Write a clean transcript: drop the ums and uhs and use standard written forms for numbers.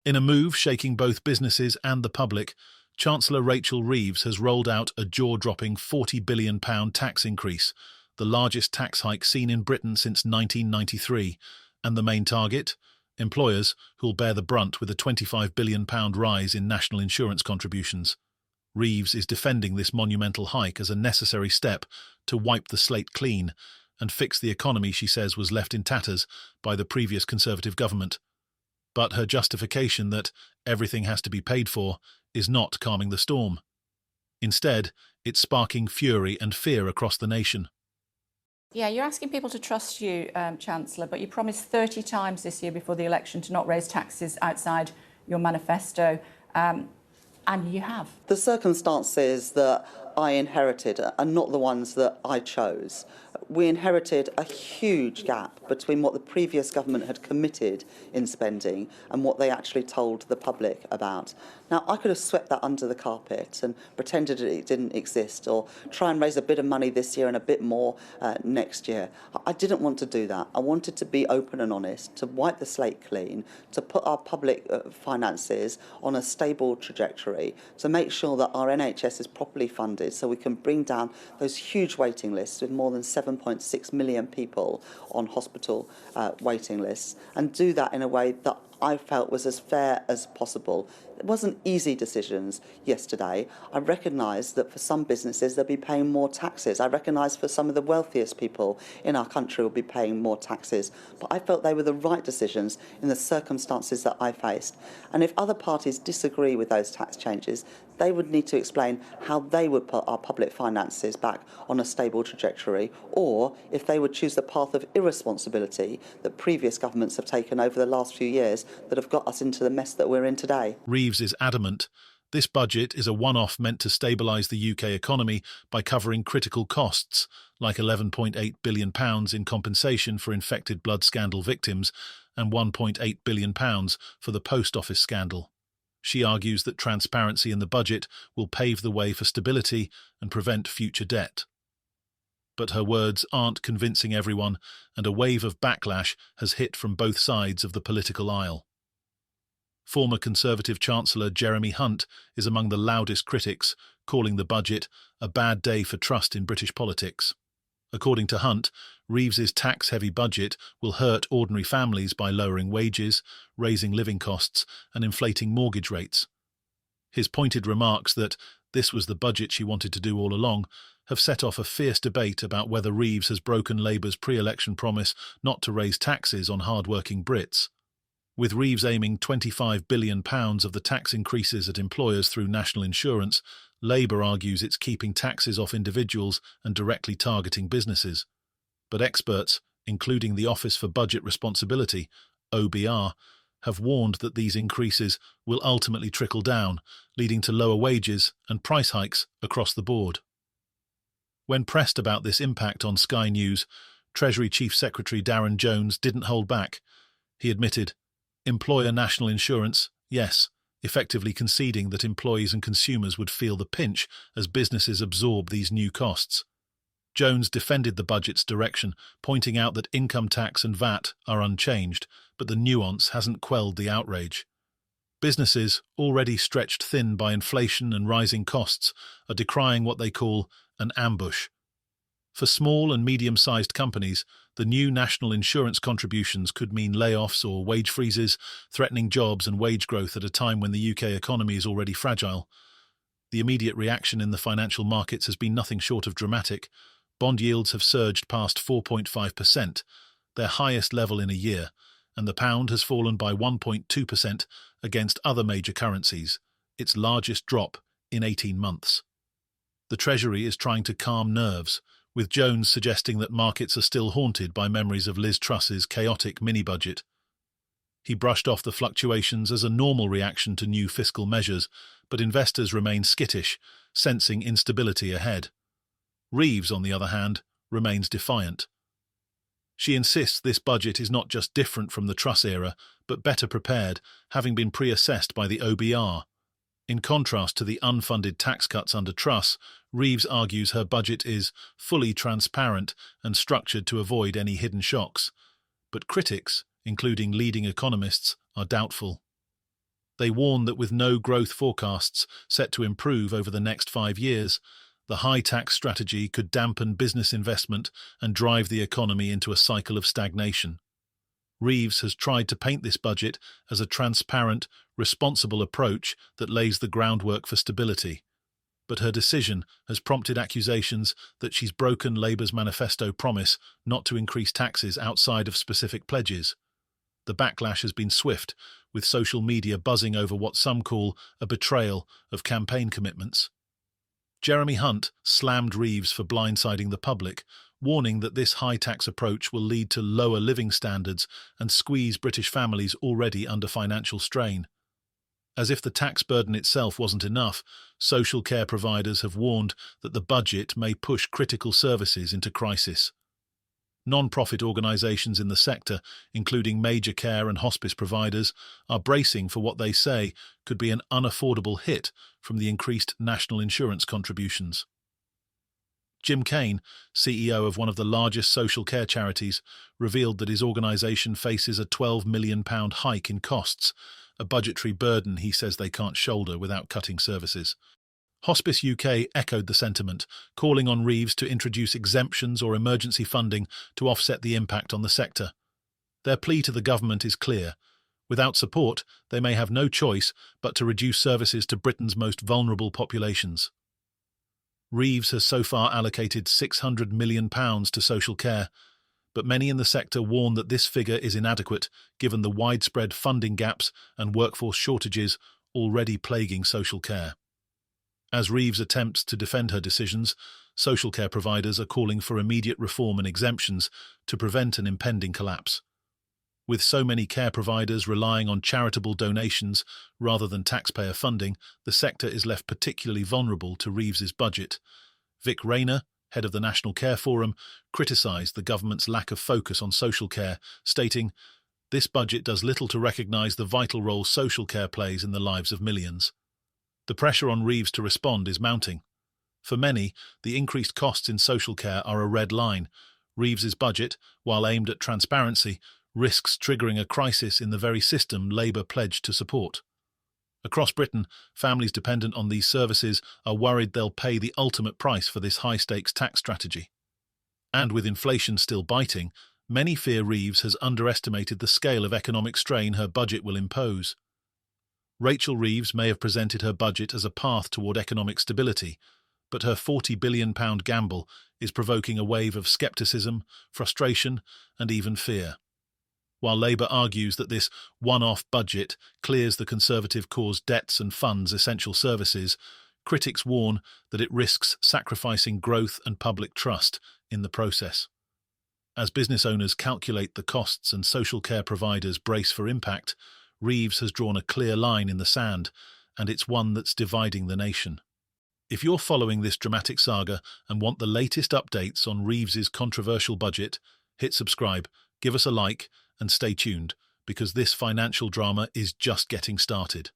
In a move shaking both businesses and the public, Chancellor Rachel Reeves has rolled out a jaw-dropping £40 billion tax increase, the largest tax hike seen in Britain since 1993, and the main target? Employers, who'll bear the brunt with a £25 billion rise in national insurance contributions. Reeves is defending this monumental hike as a necessary step to wipe the slate clean and fix the economy she says was left in tatters by the previous Conservative government. But her justification that everything has to be paid for is not calming the storm. Instead, it's sparking fury and fear across the nation. Yeah, you're asking people to trust you, Chancellor, but you promised 30 times this year before the election to not raise taxes outside your manifesto, and you have. The circumstances that I inherited are not the ones that I chose. We inherited a huge gap between what the previous government had committed in spending and what they actually told the public about. Now, I could have swept that under the carpet and pretended it didn't exist, or try and raise a bit of money this year and a bit more next year. I didn't want to do that. I wanted to be open and honest, to wipe the slate clean, to put our public finances on a stable trajectory, to make sure that our NHS is properly funded so we can bring down those huge waiting lists with more than 7.6 million people on hospital waiting lists, and do that in a way that I felt was as fair as possible. It wasn't easy decisions yesterday. I recognise that for some businesses they'll be paying more taxes. I recognise for some of the wealthiest people in our country will be paying more taxes. But I felt they were the right decisions in the circumstances that I faced. And if other parties disagree with those tax changes, they would need to explain how they would put our public finances back on a stable trajectory, or if they would choose the path of irresponsibility that previous governments have taken over the last few years that have got us into the mess that we're in today. Reeves is adamant this budget is a one-off meant to stabilise the UK economy by covering critical costs, like £11.8 billion in compensation for infected blood scandal victims and £1.8 billion for the post office scandal. She argues that transparency in the budget will pave the way for stability and prevent future debt. But her words aren't convincing everyone, and a wave of backlash has hit from both sides of the political aisle. Former Conservative Chancellor Jeremy Hunt is among the loudest critics, calling the budget a bad day for trust in British politics. According to Hunt, Reeves's tax-heavy budget will hurt ordinary families by lowering wages, raising living costs, and inflating mortgage rates. His pointed remarks that this was the budget she wanted to do all along have set off a fierce debate about whether Reeves has broken Labour's pre-election promise not to raise taxes on hard-working Brits. With Reeves aiming £25 billion of the tax increases at employers through national insurance, Labour argues it's keeping taxes off individuals and directly targeting businesses. But experts, including the Office for Budget Responsibility, OBR, have warned that these increases will ultimately trickle down, leading to lower wages and price hikes across the board. When pressed about this impact on Sky News, Treasury Chief Secretary Darren Jones didn't hold back. He admitted, "Employer national insurance, yes," effectively conceding that employees and consumers would feel the pinch as businesses absorb these new costs. Jones defended the budget's direction, pointing out that income tax and VAT are unchanged, but the nuance hasn't quelled the outrage. Businesses, already stretched thin by inflation and rising costs, are decrying what they call an ambush. For small and medium-sized companies, the new national insurance contributions could mean layoffs or wage freezes, threatening jobs and wage growth at a time when the UK economy is already fragile. The immediate reaction in the financial markets has been nothing short of dramatic. Bond yields have surged past 4.5%, their highest level in a year, and the pound has fallen by 1.2% against other major currencies, its largest drop in 18 months. The Treasury is trying to calm nerves, with Jones suggesting that markets are still haunted by memories of Liz Truss's chaotic mini-budget. He brushed off the fluctuations as a normal reaction to new fiscal measures, but investors remain skittish, sensing instability ahead. Reeves, on the other hand, remains defiant. She insists this budget is not just different from the Truss era, but better prepared, having been pre-assessed by the OBR. In contrast to the unfunded tax cuts under Truss, Reeves argues her budget is fully transparent and structured to avoid any hidden shocks. But critics, including leading economists, are doubtful. They warn that with no growth forecasts set to improve over the next 5 years, the high-tax strategy could dampen business investment and drive the economy into a cycle of stagnation. Reeves has tried to paint this budget as a transparent, responsible approach that lays the groundwork for stability. But her decision has prompted accusations that she's broken Labour's manifesto promise not to increase taxes outside of specific pledges. The backlash has been swift, with social media buzzing over what some call a betrayal of campaign commitments. Jeremy Hunt slammed Reeves for blindsiding the public, warning that this high-tax approach will lead to lower living standards and squeeze British families already under financial strain. As if the tax burden itself wasn't enough, social care providers have warned that the budget may push critical services into crisis. Non-profit organisations in the sector, including major care and hospice providers, are bracing for what they say could be an unaffordable hit from the increased national insurance contributions. Jim Kane, CEO of one of the largest social care charities, revealed that his organisation faces a £12 million hike in costs, a budgetary burden he says they can't shoulder without cutting services. Hospice UK echoed the sentiment, calling on Reeves to introduce exemptions or emergency funding to offset the impact on the sector. Their plea to the government is clear. Without support, they may have no choice but to reduce services to Britain's most vulnerable populations. Reeves has so far allocated £600 million to social care, but many in the sector warn that this figure is inadequate given the widespread funding gaps and workforce shortages already plaguing social care. As Reeves attempts to defend her decisions, social care providers are calling for immediate reform and exemptions to prevent an impending collapse. With so many care providers relying on charitable donations rather than taxpayer funding, the sector is left particularly vulnerable to Reeves's budget. Vic Rayner, head of the National Care Forum, criticised the government's lack of focus on social care, stating, "This budget does little to recognise the vital role social care plays in the lives of millions." The pressure on Reeves to respond is mounting. For many, the increased costs in social care are a red line. Reeves's budget, while aimed at transparency, risks triggering a crisis in the very system Labour pledged to support. Across Britain, families dependent on these services are worried they'll pay the ultimate price for this high-stakes tax strategy. And with inflation still biting, many fear Reeves has underestimated the scale of economic strain her budget will impose. Rachel Reeves may have presented her budget as a path toward economic stability, but her £40 billion gamble is provoking a wave of scepticism, frustration, and even fear. While Labour argues that this one-off budget clears the Conservative cause debts and funds essential services, critics warn that it risks sacrificing growth and public trust in the process. As business owners calculate the costs and social care providers brace for impact, Reeves has drawn a clear line in the sand, and it's one that's dividing the nation. If you're following this dramatic saga and want the latest updates on Reeves's controversial budget, hit subscribe, give us a like, and stay tuned, because this financial drama is just getting started.